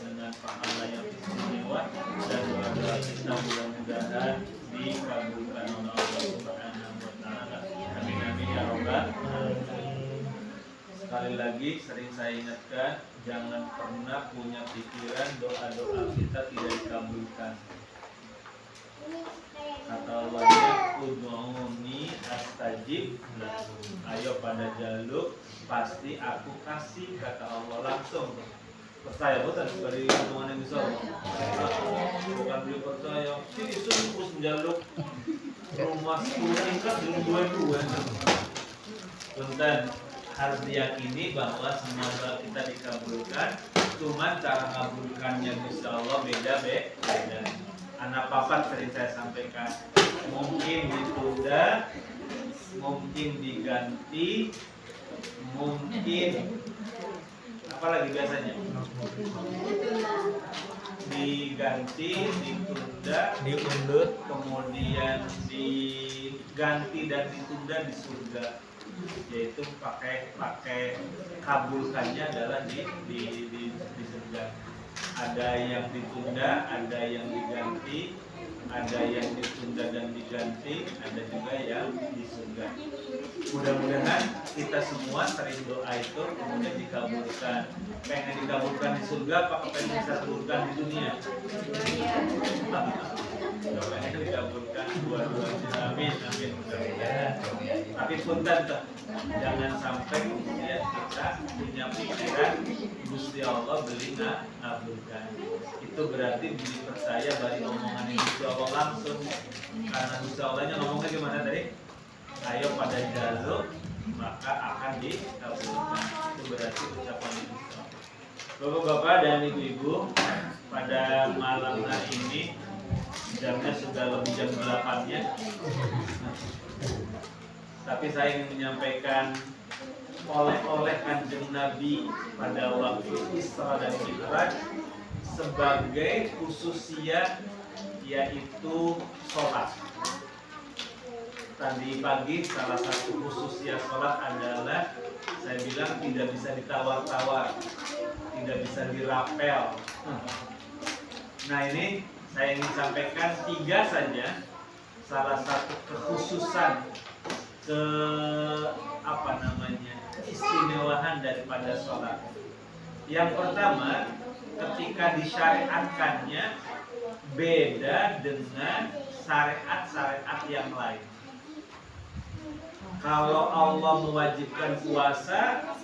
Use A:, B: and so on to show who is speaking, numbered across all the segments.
A: dengan pahala yang istimewa dan doa-doa kita mudah-mudahan dikabulkan oleh Allah Subhanahu wa taala. Amin amin ya rabbal alamin. Sekali lagi sering saya ingatkan, jangan pernah punya pikiran doa-doa kita tidak dikabulkan. Kata Allahnya, ud'uni astajib lakum. Ayo pada jaluk, pasti aku kasih, kata Allah langsung. Percaya bukan dari omongan yang bisa. Bukan beli percaya. Sini terus menjaluk rumah 10 tingkat belum dua-dua. Dan harus diyakini bahwa semua doa kita dikabulkan. Cuma cara mengabulkannya Insya Allah beda-beda. Anak papat sering saya sampaikan, mungkin ditunda, mungkin diganti, mungkin apa lagi biasanya? Diganti, ditunda, diundur, kemudian diganti dan ditunda di surga. Yaitu pakai kabulkannya adalah di surga. Ada yang ditunda, ada yang diganti, ada yang ditunda dan diganti, ada juga yang di surga. Mudah-mudahan kita semua sering doa itu kemudian dikabulkan. Pengen dikabulkan di surga, apa pengen bisa kabulkan di dunia? Pengen dikabulkan dua-duanya. Amin, amin. Tapi punten tuh, jangan sampai kemudian kita punya pikiran Gusti Allah beli ngabulkan. Itu berarti beli percaya dari omongan Gusti Allah langsung. Karena Gusti Allahnya ngomongnya gimana tadi? Ayo pada jaluk maka akan dikabulkan. Itu berarti ucapan Gusti Allah. Bapak-bapak dan ibu-ibu, pada malam hari ini jamnya sudah lebih jam 8-nya. Tapi saya ingin menyampaikan oleh Kanjeng Nabi pada waktu Isra dan Mi'raj sebagai khususiyat, yaitu sholat. Tadi pagi salah satu khususiyat sholat adalah saya bilang tidak bisa ditawar-tawar, tidak bisa dirapel. Nah ini saya ingin sampaikan 3 saja, salah satu kekhususan keistimewaan daripada sholat. Yang pertama, ketika disyariatkannya beda dengan syariat-syariat yang lain. Kalau Allah mewajibkan puasa,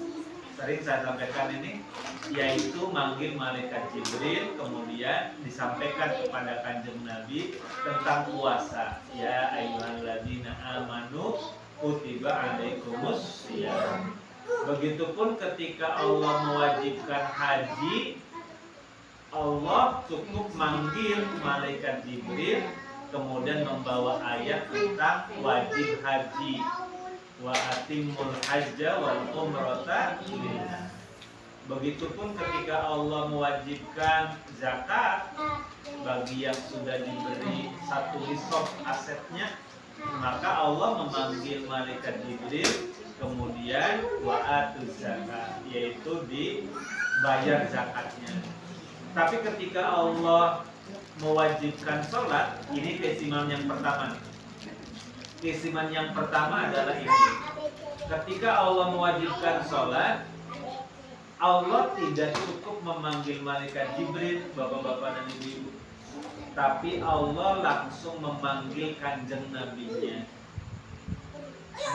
A: sering saya sampaikan ini, yaitu manggil malaikat Jibril, kemudian disampaikan kepada Kanjeng Nabi tentang puasa. Ya ayyuhalladzina amanu kutiba alaikumus shiyam. Begitupun ketika Allah mewajibkan haji, Allah cukup manggil malaikat Jibril, kemudian membawa ayat tentang wajib haji. Wa atimul hajja wal umrata lillah. Begitupun ketika Allah mewajibkan zakat bagi yang sudah diberi 1 nisab asetnya, maka Allah memanggil malaikat Jibril, kemudian wa'atuz zakat, yaitu dibayar zakatnya. Tapi ketika Allah mewajibkan sholat, ini keistimewaan yang pertama. Keistimewaan yang pertama adalah ini. Ketika Allah mewajibkan sholat, Allah tidak cukup memanggil malaikat Jibril, bapak-bapak dan ibu-ibu, tapi Allah langsung memanggil Kanjeng Nabinya.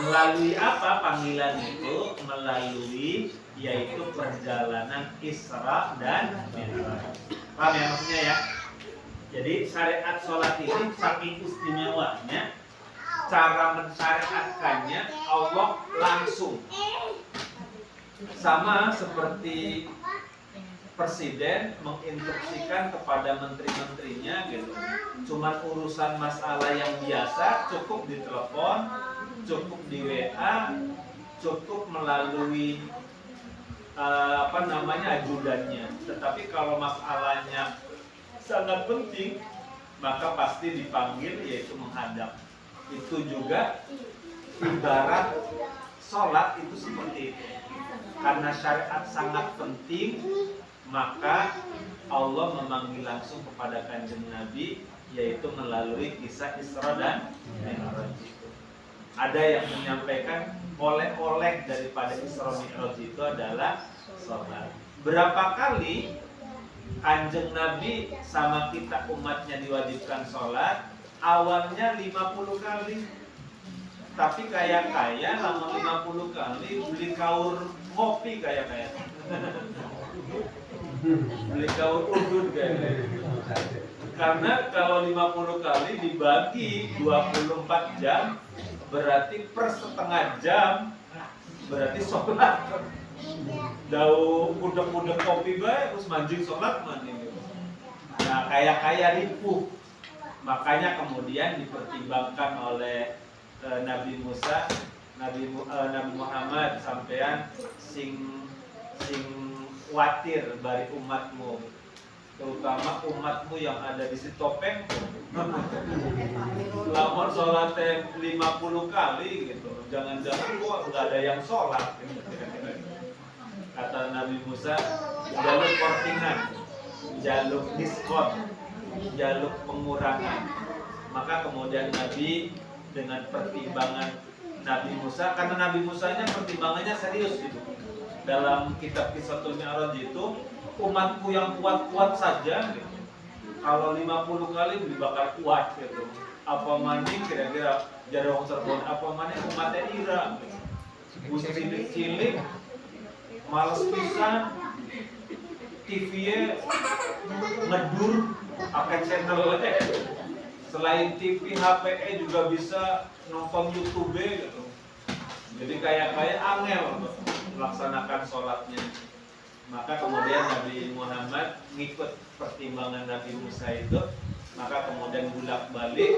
A: Melalui apa panggilan itu? Melalui yaitu perjalanan Isra dan Mi'raj. Paham ya maksudnya ya? Jadi syariat sholat ini saking istimewanya, cara mensyariatkannya Allah langsung. Sama seperti presiden menginstruksikan kepada menteri-menterinya gitu. Cuman urusan masalah yang biasa cukup ditelepon, cukup di WA, cukup melalui ajudannya. Tetapi kalau masalahnya sangat penting, maka pasti dipanggil, yaitu menghadap. Itu juga ibarat sholat itu seperti itu. Karena syariat sangat penting, maka Allah memanggil langsung kepada kanjeng Nabi, yaitu melalui kisah Isra dan Mi'raj itu. Ada yang menyampaikan oleh-oleh daripada Isra Mi'raj itu adalah sholat. Berapa kali kanjeng Nabi sama kita umatnya diwajibkan sholat? Awalnya 50 kali. Tapi kaya-kaya lama 50 kali beli kaur kopi kaya-kaya. Beli kaur udud kaya-kaya. Karena kalau 50 kali dibagi 24 jam, berarti per setengah jam berarti sholat. Dau udek-udek kopi baik, terus manjing sholat mana gitu. Nah kaya-kaya ripuh. Makanya kemudian dipertimbangkan oleh Nabi Musa, Nabi Muhammad sampean sing watir bari umatmu, terutama umatmu yang ada di Sitopeng. Lamor sholatnya 50 kali gitu, jangan-jangan kok nggak ada yang sholat gitu. Kata Nabi Musa, jaluk kortingan, jaluk diskon, jaluk pengurangan. Maka kemudian Nabi dengan pertimbangan Nabi Musa, karena Nabi Musanya pertimbangannya serius gitu. Dalam kitab Qissatul Mi'raj itu, umatku yang kuat-kuat saja gitu. Kalau 50 kali dibakar kuat gitu. Apa maning kira-kira jarang terbon apa maning umatnya ira gitu. Bus cilik-cilik males pisan, TV-nya ngedur pakai channelnya. Selain TV, HP juga bisa nonton YouTube gitu. Jadi kayak angel gitu, melaksanakan sholatnya. Maka kemudian Nabi Muhammad ngikut pertimbangan Nabi Musa itu. Maka kemudian bolak-balik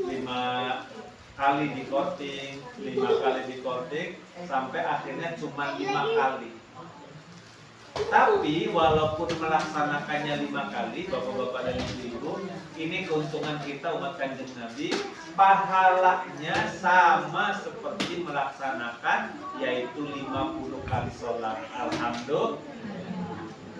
A: 5 kali dikorting, 5 kali dikorting, sampai akhirnya cuma 5 kali. Tapi walaupun melaksanakannya 5 kali, bapak-bapak dan ibu-ibu, ini keuntungan kita umat kanjeng Nabi, pahalanya sama seperti melaksanakan, yaitu 50 kali sholat. Alhamdulillah.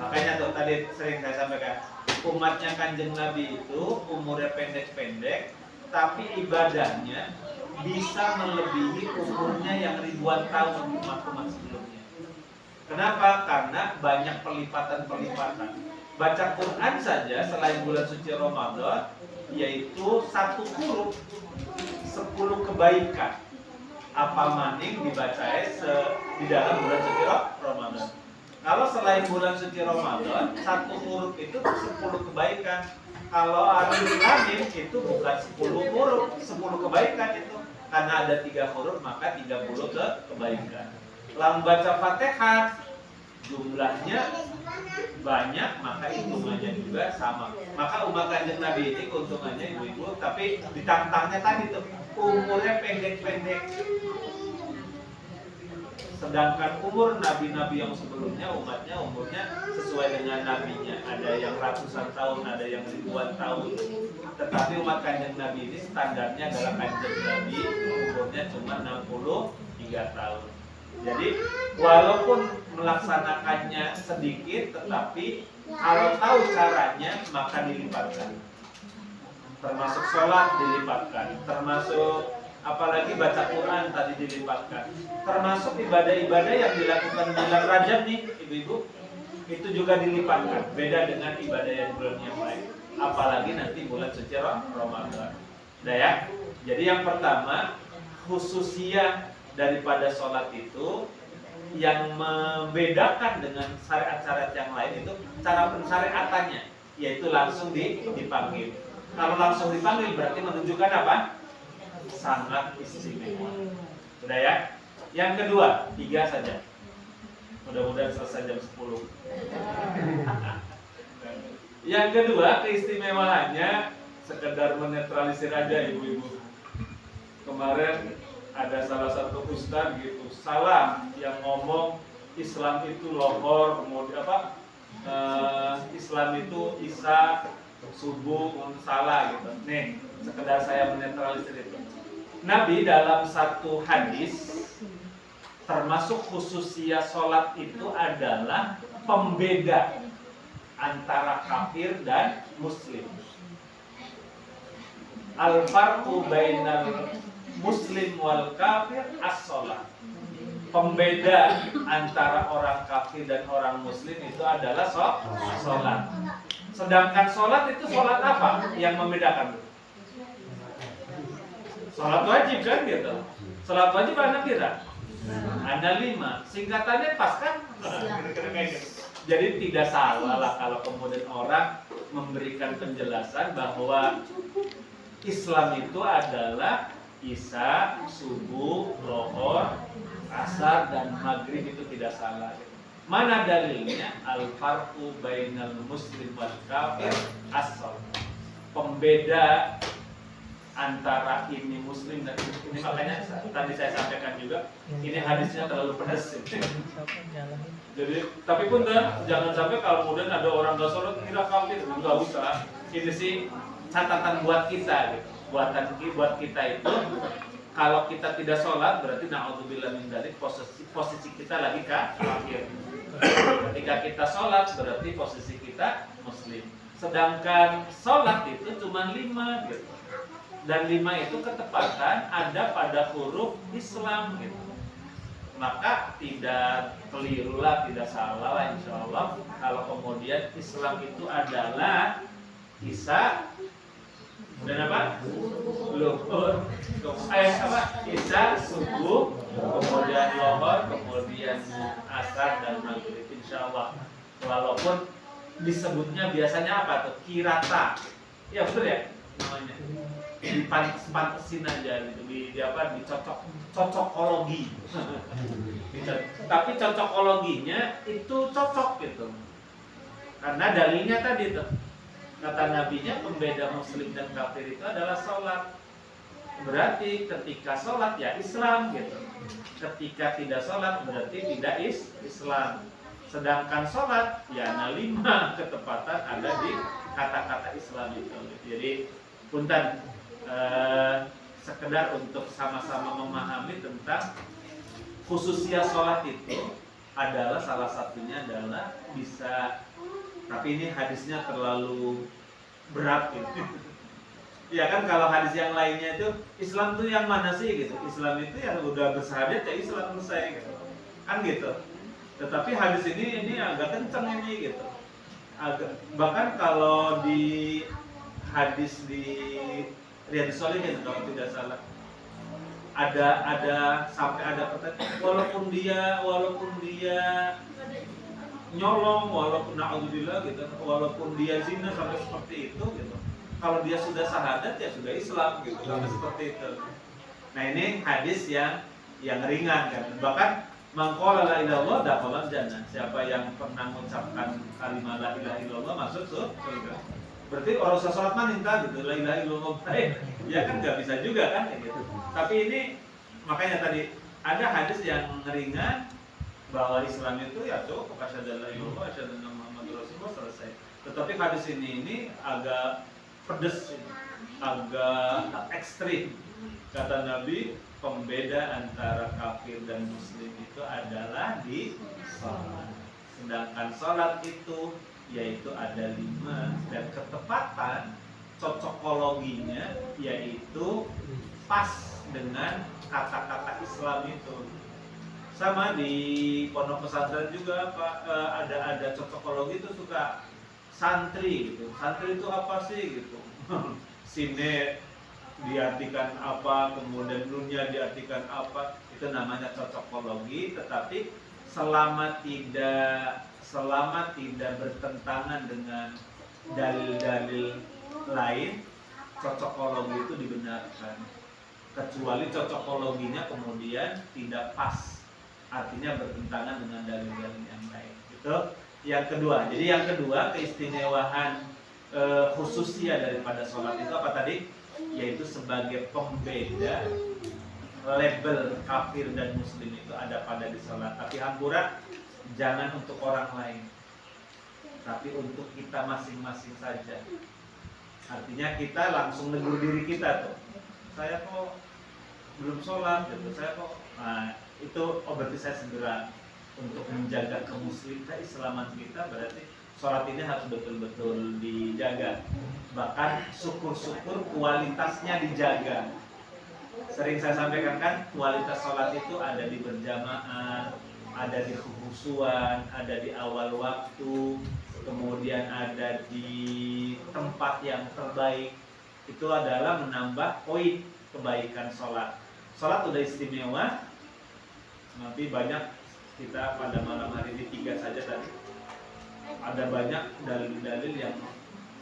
A: Makanya tuh tadi sering saya sampaikan, umatnya kanjeng Nabi itu umurnya pendek-pendek, tapi ibadahnya bisa melebihi umurnya yang ribuan tahun umat-umat sebelumnya. Kenapa? Karena banyak pelipatan-pelipatan. Baca Quran saja selain bulan suci Ramadan, yaitu 1 huruf 10 kebaikan. Apa maning dibaca di dalam bulan suci Ramadan. Kalau selain bulan suci Ramadan, 1 huruf itu 10 kebaikan. Kalau Arif Amin itu bukan 10 huruf, 10 kebaikan itu. Karena ada 3 huruf maka 30 kebaikan. Lalu baca Fatihah, jumlahnya banyak, maka hitungannya juga sama. Maka umat kanjeng Nabi ini keuntungannya ibu-ibu, tapi ditantangnya tadi tuh umurnya pendek-pendek. Sedangkan umur nabi-nabi yang sebelumnya umatnya umurnya sesuai dengan nabinya. Ada yang ratusan tahun, ada yang ribuan tahun. Tetapi umat kanjeng Nabi ini standarnya adalah kanjeng Nabi umurnya cuma 63 tahun. Jadi walaupun melaksanakannya sedikit, tetapi kalau tahu caranya maka dilipatkan. Termasuk sholat dilipatkan, termasuk apalagi baca Quran tadi dilipatkan, termasuk ibadah-ibadah yang dilakukan bulan Rajab nih ibu-ibu, itu juga dilipatkan. Beda dengan ibadah yang bulan yang lain, apalagi nanti bulan suci Ramadan. Udah ya? Jadi yang pertama, khususnya daripada sholat itu yang membedakan dengan syariat-syariat yang lain itu cara pensyariatannya, yaitu langsung dipanggil. Kalau langsung dipanggil berarti menunjukkan apa? Sangat istimewa. Udah ya? Yang kedua, 3 saja. Mudah-mudahan selesai jam 10. Yang kedua, keistimewaannya sekedar menetralisir aja ibu-ibu. Kemarin ada salah satu ustaz gitu, salah yang ngomong Islam itu lohor, kemudian Islam itu Isa, subuh, salah gitu. Nih, sekedar saya menetralisir itu. Nabi dalam satu hadis, termasuk khususnya sholat itu adalah pembeda antara kafir dan muslim. Al-farqu bainal muslim wal kafir as-shalah. Pembeda antara orang kafir dan orang muslim itu adalah sholat. Sedangkan sholat itu sholat apa yang membedakan? Sholat wajib kan gitu. Sholat wajib ada kira? Ada 5. Singkatannya pas kan? Jadi tidak salah lah kalau kemudian orang memberikan penjelasan bahwa Islam itu adalah Isya, subuh, lohor, asar dan maghrib, itu tidak salah. Mana dalilnya? Al-farqu bainal muslim wal kafir as-shalah. Pembeda antara ini muslim dan ini, makanya tadi saya sampaikan juga ini hadisnya terlalu pedas. Jadi tapi pun jangan sampai kalau kemudian ada orang nggak sholat kira kafir, nggak usah. Ini sih catatan buat kita gitu. Buat kita itu kalau kita tidak sholat berarti na'udzubillah min dzalik, posisi kita lagi kafir. Ketika kita sholat berarti posisi kita muslim. Sedangkan sholat itu cuma 5 gitu. Dan 5 itu ketepatan ada pada huruf Islam gitu. Maka tidak keliru lah, tidak salah lah insya Allah kalau kemudian Islam itu adalah Isya, kemudian apa? Luhur, Isya, subuh, kemudian lohor, kemudian asar dan maghrib insya Allah. Walaupun disebutnya biasanya apa tuh? Kirata. Ya betul ya namanya. Dipantesin aja gitu, di cocokologi. Tapi cocokologinya itu cocok gitu. Karena dalilnya tadi tuh. Kata nabinya pembeda muslim dan kafir itu adalah sholat. Berarti ketika sholat ya Islam gitu. Ketika tidak sholat berarti tidak Islam. Sedangkan sholat ya 5 ketepatan ada di kata-kata Islam itu. Jadi punten sekedar untuk sama-sama memahami tentang khususnya sholat itu adalah salah satunya adalah bisa. Tapi ini hadisnya terlalu berat gitu. Ya kan kalau hadis yang lainnya itu Islam tuh yang mana sih gitu. Islam itu yang udah bersyahadat ya Islam selesai gitu. Kan gitu. Tetapi hadis ini agak kenceng ini gitu. Bahkan kalau di hadis di Riyadhus Shalihin kalau tidak salah ada sampai ada pertanyaan walaupun dia nyolong, walaupun na'udzubillah gitu, walaupun dia zina sampai seperti itu gitu. Kalau dia sudah syahadat ya sudah Islam gitu, sampai seperti itu. Nah, ini hadis yang ringan kan. Bahkan man qala la ilaha illallah dakhala jannah. Siapa yang pernah mengucapkan kalimat la ilaha illallah masuk surga. Berarti orang usah sholat mah minta gitu, la ilaha illallah. Ya kan nggak bisa juga kan gitu. Tapi ini makanya tadi ada hadis yang ringan bahwa Islam itu ya cukup asyhadu alla ilaha illallah asyhadu anna muhammadar rasulullah selesai. Tetapi hadis ini agak pedes, agak ekstrim. Kata Nabi, pembeda antara kafir dan muslim itu adalah di sholat. Sedangkan sholat itu yaitu ada 5 dan ketepatan cocokologinya yaitu pas dengan kata-kata Islam itu. Sama di pondok pesantren juga Pak, ada cocokologi itu suka santri gitu. Santri itu apa sih gitu? Sine diartikan apa, kemudian nunnya diartikan apa, itu namanya cocokologi. Tetapi selama tidak bertentangan dengan dalil-dalil lain, cocokologi itu dibenarkan. Kecuali cocokologinya kemudian tidak pas, artinya bertentangan dengan dalil-dalil yang lain. Itu yang kedua. Jadi yang kedua keistimewaan khususnya daripada sholat itu apa tadi? Yaitu sebagai pembeda label kafir dan muslim itu ada pada di sholat. Tapi hampura jangan untuk orang lain, tapi untuk kita masing-masing saja. Artinya kita langsung negur diri kita tuh. Saya kok belum sholat, gitu. Saya kok. Nah, itu berarti saya segera untuk menjaga keislaman kita, berarti sholat ini harus betul-betul dijaga. Bahkan syukur-syukur kualitasnya dijaga. Sering saya sampaikan kan, kualitas sholat itu ada di berjamaah, ada di khusyuan, ada di awal waktu, kemudian ada di tempat yang terbaik. Itu adalah menambah poin kebaikan sholat. Sholat udah istimewa, nanti banyak kita pada malam hari ini 3 saja tadi. Ada banyak dalil-dalil yang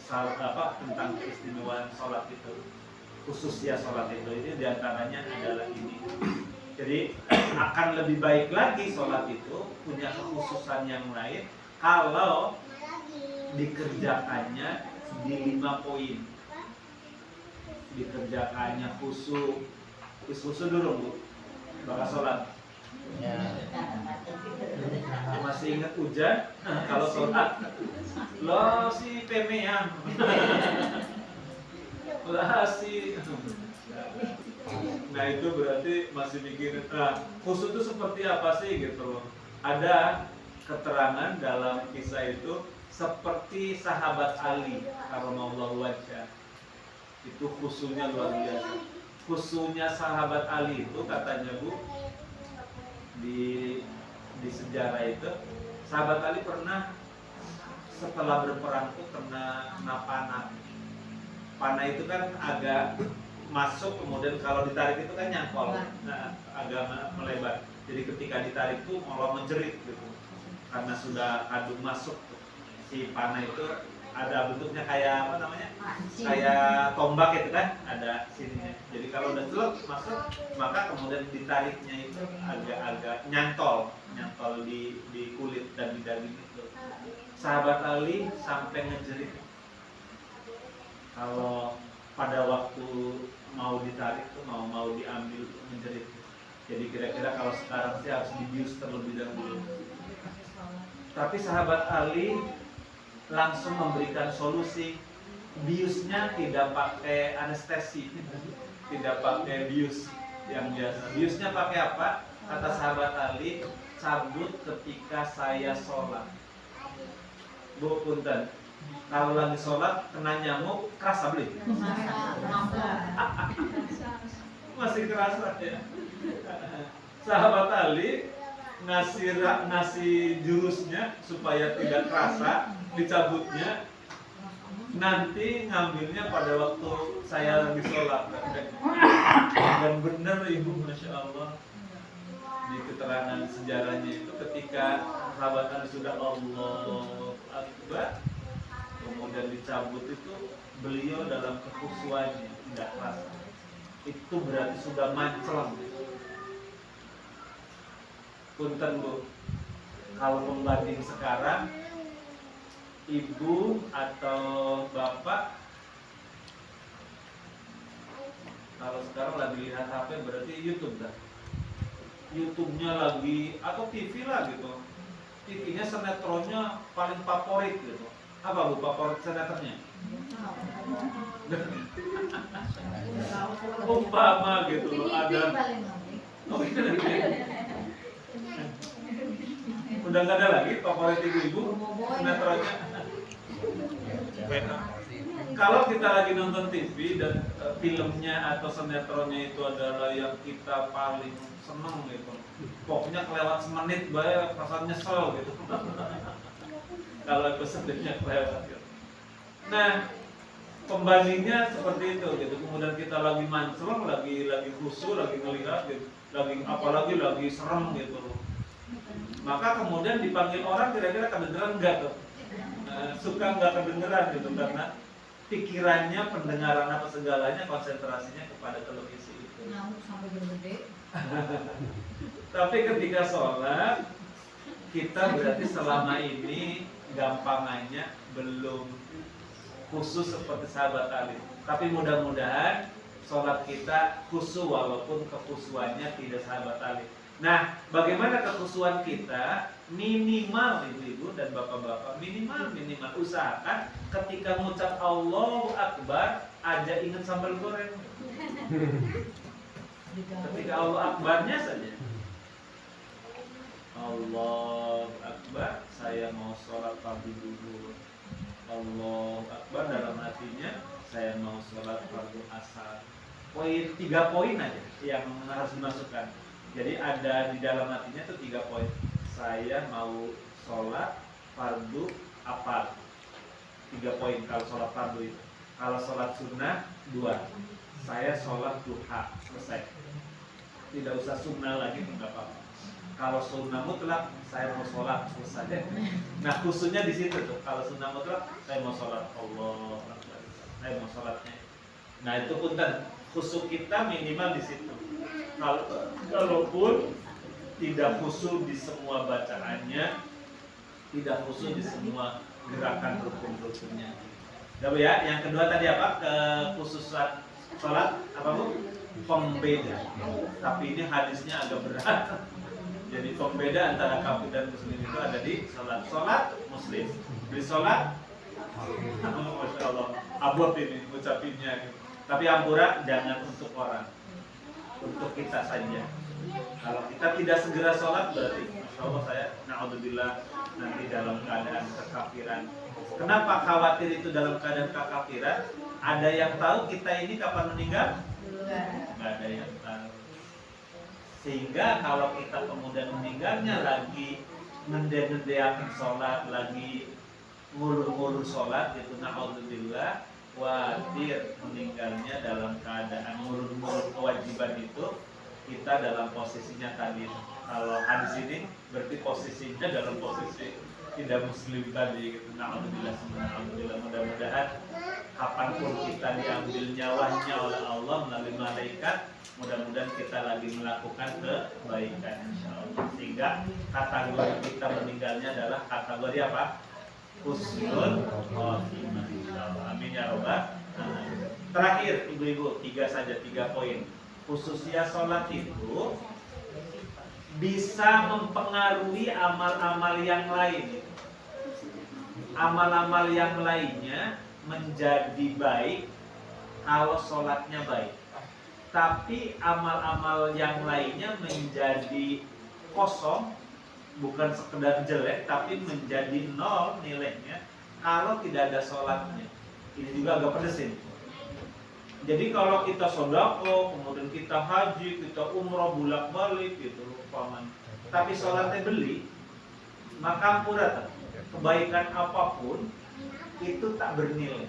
A: tentang keistimewaan sholat itu, khususnya sholat itu. Ini diantaranya adalah ini. Jadi akan lebih baik lagi sholat itu punya kekhususan yang lain kalau dikerjakannya di 5 poin. Dikerjakannya khusyuk dulu Bu, bakal sholat. Ya. Masih ingat hujan? Kalau sholat lo si pemean lah si. Nah itu berarti masih mikirin khusyuk itu seperti apa sih gitu. Ada keterangan dalam kisah itu seperti sahabat Ali karramallahu wajhah. Itu khusyuknya luar biasa. Khusyuknya sahabat Ali itu katanya Bu, di sejarah itu sahabat Ali pernah setelah berperang itu kena panah. Panah itu kan agak masuk, kemudian kalau ditarik itu kan nyangkol, agak melebar. Jadi ketika ditarik itu malah menjerit gitu, karena sudah kadung masuk si panah itu. Ada bentuknya kayak apa namanya? Kayak tombak itu kan, ada sininya. Jadi kalau udah celok masuk, maka kemudian ditariknya itu agak nyantol di kulit dan di daging itu. Sahabat Ali sampai ngejerit kalau pada waktu mau ditarik tuh mau diambil tuh menjerit. Jadi kira-kira kalau sekarang sih harus dibius terlebih dahulu. Tapi sahabat Ali langsung memberikan solusi. Biusnya tidak pakai anestesi, tidak pakai bius yang biasa. Biusnya pakai apa? Kata sahabat Ali, cabut ketika saya sholat. Bu punten, kalau lagi sholat kena nyamuk kerasa beli? Masih kerasa ya. Sahabat Ali ngasih jurusnya supaya tidak kerasa, dicabutnya, nanti ngambilnya pada waktu saya lagi sholat. Dan benar Ibu, Masya Allah, di keterangan sejarahnya itu ketika sahabat Ali sudah Allahu Akbar, kemudian dicabut itu beliau dalam kekhusyuannya tidak kerasa. Itu berarti sudah mancleng. Punten Bu, kalau pembanding sekarang, ibu atau bapak, kalau sekarang lagi lihat HP berarti YouTube dah. YouTube-nya lagi atau TV lah gitu. TV-nya sinetronnya paling favorit gitu. Apa Bu favorit sinetronnya? Umpama gitu loh, ada. Oh, udah nggak ada lagi favorit ibu-ibu sinetronnya. Kalau kita lagi nonton TV dan filmnya atau sinetronnya itu adalah yang kita paling seneng gitu, pokoknya kelewat semenit bayar perasaan nyesel gitu. Kalau episodenya kelewat gitu. Nah, pembandingnya seperti itu gitu. Kemudian kita lagi mancleng, lagi khusyuk, lagi ngelihat gitu, lagi serem gitu. Maka kemudian dipanggil orang, kira-kira kedengeran enggak tuh? Suka enggak kedengeran gitu, karena pikirannya, pendengaran apa segalanya, konsentrasinya kepada televisi itu.
B: Sampai gede.
A: Tapi ketika sholat, kita berarti selama ini gampangannya belum khusus seperti sahabat Ali. Tapi mudah-mudahan sholat kita khusyuk walaupun kekhusyuannya tidak sahabat Ali. Nah, bagaimana kekhusyuan kita? Minimal ibu-ibu dan bapak-bapak, minimal usahakan ketika mengucap Allahu Akbar aja ingat sambal goreng. Ketika Allahu Akbarnya saja. Allah Akbar, saya mau sholat fardu dulu. Allah Akbar, dalam hatinya saya mau sholat fardu asar. Tiga poin aja yang harus dimasukkan. Jadi ada di dalam hatinya tuh 3 poin. Saya mau sholat fardu apa? 3 poin kalau sholat fardu itu. Kalau sholat sunnah 2. Saya sholat duha, selesai. Tidak usah sunnah lagi, enggak apa-apa. Kalau sunnah mutlak, saya mau sholat, selesai. Nah khususnya di situ tuh. Kalau sunnah mutlak, saya mau sholat. Allah Akbar, saya mau sholatnya. Nah itu pun kan khusyuk kita minimal di situ. Kalaupun tidak khusyuk di semua bacaannya, tidak khusyuk di semua gerakan rukun-rukunnya. Tapi ya, yang kedua tadi apa? Kekhususan sholat apa Bu? Pembeda. Tapi ini hadisnya agak berat. Jadi pembeda antara kafir dan muslim itu ada di sholat. Sholat muslim, di sholat, masya Allah, abot ini ucapinnya. Tapi ampura jangan untuk orang, untuk kita saja. Kalau kita tidak segera sholat berarti, masya Allah saya, na'udzubillah, nanti dalam keadaan kekafiran. Kenapa khawatir itu dalam keadaan kekafiran? Ada yang tahu kita ini kapan meninggal? Nggak ada yang tahu. Sehingga kalau kita kemudian meninggalnya lagi ngende-ngendeakan sholat, lagi ngulur-ngulur sholat, itu na'udzubillah, khawatir meninggalnya dalam keadaan ngulur-ngulur kewajiban itu, kita dalam posisinya tadi. Kalau hadis ini berarti posisinya dalam posisi tidak muslim tadi gitu. Na'udzubillah, alhamdulillah, mudah-mudahan kapanpun kita diambil nyawanya oleh Allah melalui malaikat, mudah-mudahan kita lagi melakukan kebaikan insyaallah. Sehingga kategori kita meninggalnya adalah kategori apa? Husnul khotimah insyaallah. Amin ya rabbal alamin. Terakhir ibu-ibu, 3 poin. Khususnya sholat itu bisa mempengaruhi amal-amal yang lain. Amal-amal yang lainnya menjadi baik kalau sholatnya baik. Tapi amal-amal yang lainnya menjadi kosong, bukan sekedar jelek, tapi menjadi 0 nilainya kalau tidak ada sholatnya. Ini juga agak pedes ini. Jadi kalau kita sodako, kemudian kita haji, kita umroh bolak-balik gitu, umpamanya. Tapi sholatnya beli, maka ampura, kebaikan apapun itu tak bernilai.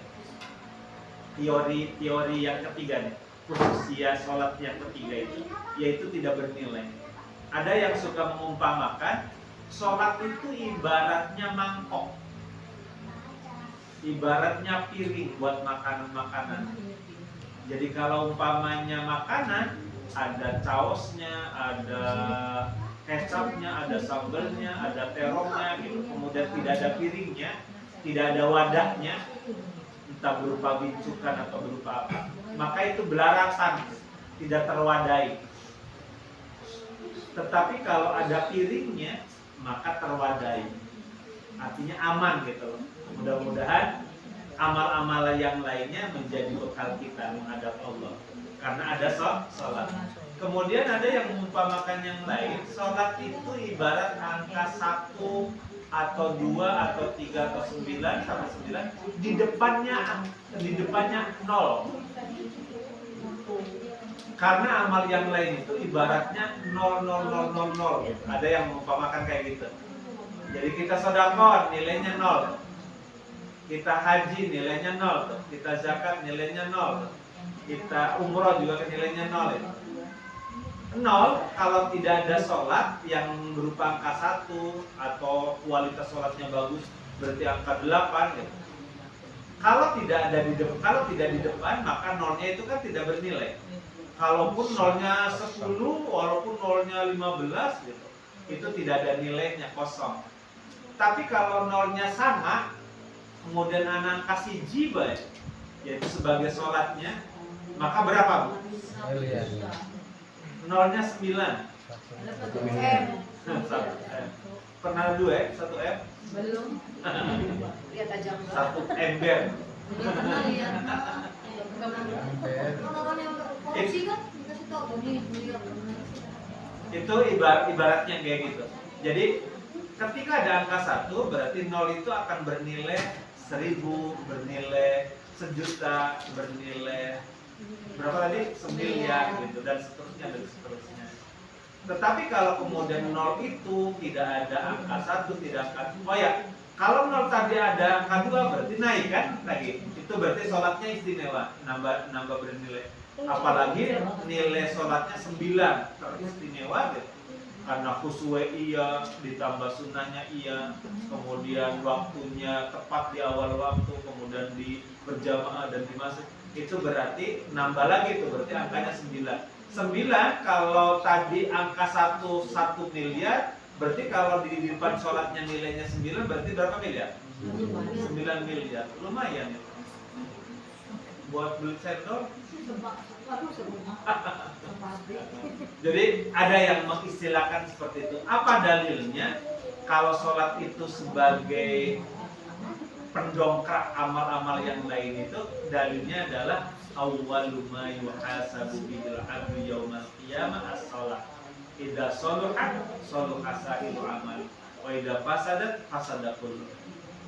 A: Teori yang ketiga nih, khususnya sholat yang ketiga itu, yaitu tidak bernilai. Ada yang suka mengumpamakan sholat itu ibaratnya mangkok, ibaratnya piring buat makanan-makanan. Jadi kalau umpamanya makanan, ada sausnya, ada kecapnya, ada sambalnya, ada terongnya gitu. Kemudian tidak ada piringnya, tidak ada wadahnya, entah berupa bincukan atau berupa apa, maka itu belarasan, tidak terwadai. Tetapi kalau ada piringnya, maka terwadai, artinya aman gitu loh. Mudah-mudahan amal-amal yang lainnya menjadi bekal kita menghadap Allah, karena ada sholat. Kemudian ada yang mengumpamakan yang lain, sholat itu ibarat angka 1 atau 2 atau 3 atau 9 sampai 9, di depannya 0. Karena amal yang lain itu ibaratnya 0,0000. Ada yang mengumpamakan kayak gitu. Jadi kita sedekah nilainya 0. Kita haji nilainya 0, kita zakat nilainya 0, kita umroh juga nilainya 0. 0 kalau tidak ada sholat yang berupa angka 1 atau kualitas sholatnya bagus berarti angka 8 gitu. Kalau tidak di depan maka 0-nya itu kan tidak bernilai. Kalaupun 0-nya 10 walaupun 0-nya 15 gitu, itu tidak ada nilainya, kosong. Tapi kalau 0-nya sama, kemudian anak kasih jiba, yaitu sebagai sholatnya, maka berapa Bu? 0-nya 9.
B: 1 M.
A: Pernah 2 1 M?
B: Belum. Lihat aja.
A: 1 ember.
B: Belum pernah lihat.
A: Itu ibaratnya kayak gitu. Jadi ketika ada angka 1 berarti 0 itu akan bernilai 1000, bernilai 1.000.000, bernilai berapa tadi? 1.000.000.000 gitu dan seterusnya dan seterusnya. Tetapi kalau kemudian 0 itu tidak ada angka 1, tidak angka, oh ya, kalau 0 tadi ada angka 2 berarti naik kan lagi. Itu berarti sholatnya istimewa, nambah bernilai. Apalagi nilai sholatnya 9 teristimewa gitu. Karena khusyuk iya, ditambah sunnahnya iya, kemudian waktunya tepat di awal waktu, kemudian di berjamaah dan di masjid, itu berarti nambah lagi tuh, berarti angkanya 9. Kalau tadi angka 1 miliar, berarti kalau di depan sholatnya nilainya 9, berarti berapa miliar? 9 miliar, lumayan itu. Buat beli cendol. Jadi ada yang mengistilahkan seperti itu. Apa dalilnya? Kalau sholat itu sebagai pendongkrak amal-amal yang lain itu, dalilnya adalah awwalu ma yuhasabu bihil 'abdu yaumal qiyamah as-shalah. Idza shalahat shalaha sa'iru amal wa idza fasadat fasada kullu.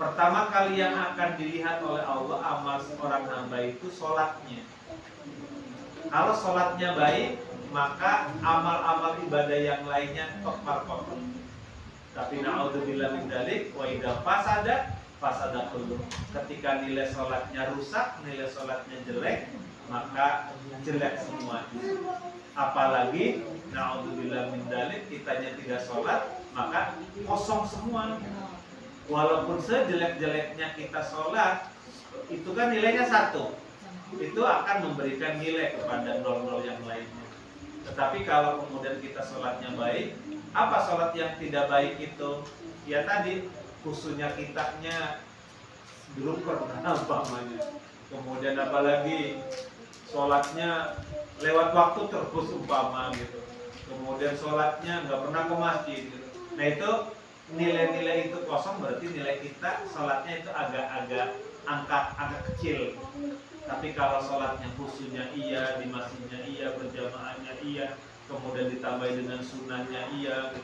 A: Pertama kali yang akan dilihat oleh Allah amal seorang hamba itu sholatnya. Kalau sholatnya baik, maka amal-amal ibadah yang lainnya kokmar-kokmar. Tapi na'udzubillah min dzalik, wa idza fasada kullu. Ketika nilai sholatnya rusak, nilai sholatnya jelek, maka jelek semua. Apalagi na'udzubillah min dzalik, kitanya tidak sholat, maka kosong semua. Walaupun sejelek-jeleknya kita sholat, itu kan nilainya 1, itu akan memberikan nilai kepada 0 yang lainnya. Tetapi kalau kemudian kita sholatnya baik, apa sholat yang tidak baik itu? Ya tadi, khususnya kitanya druper umpamanya. Kemudian apalagi sholatnya lewat waktu terus umpama gitu. Kemudian sholatnya nggak pernah ke masjid gitu. Nah itu nilai-nilai itu kosong, berarti nilai kita sholatnya itu agak angka kecil. Tapi kalau sholatnya khususnya iya, di masjidnya iya, berjamaahnya iya, kemudian ditambah dengan sunnahnya iya,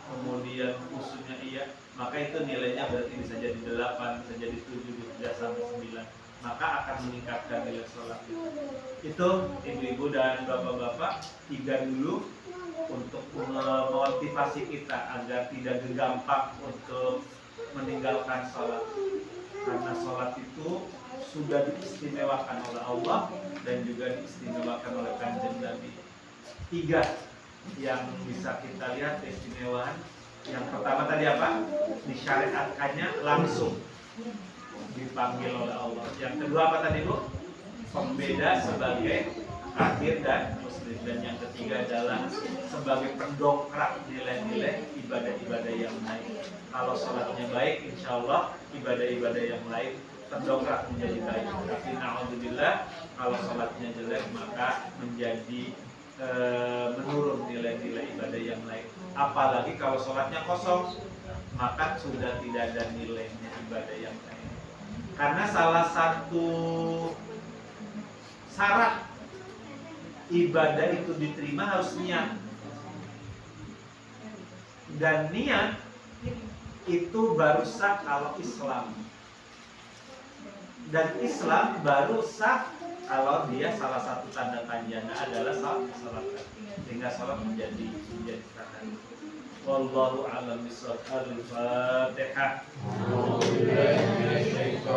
A: kemudian khususnya iya, maka itu nilainya berarti bisa jadi 8, bisa jadi 7, bisa sampai 9. Maka akan meningkatkan nilai sholat itu. Ibu-ibu dan bapak-bapak, 3 dulu untuk memotivasi kita agar tidak gampang untuk meninggalkan sholat. Karena sholat itu sudah diistimewakan oleh Allah dan juga diistimewakan oleh Kanjeng Nabi. 3 yang bisa kita lihat keistimewaan. Yang pertama tadi apa? Disyariatkannya langsung dipanggil oleh Allah. Yang kedua apa tadi Bu? Pembeda sebagai kafir dan muslim. Dan yang ketiga adalah sebagai pendongkrak nilai-nilai ibadah-ibadah yang lain. Kalau sholatnya baik, insya Allah ibadah-ibadah yang lain terdongkrak menjadi baik. Tapi na'udzubillah, kalau sholatnya jelek maka menjadi menurun nilai-nilai ibadah yang lain. Apalagi kalau sholatnya kosong, maka sudah tidak ada nilainya ibadah yang lain. Karena salah satu syarat ibadah itu diterima harus niat. Dan niat itu baru sah kalau Islam. Dan Islam baru sah kalau dia salah satu tanda tanyanya adalah salat. Sehingga salat menjadi sah. Wallahu a'lam bishawab. Al-Fatihah.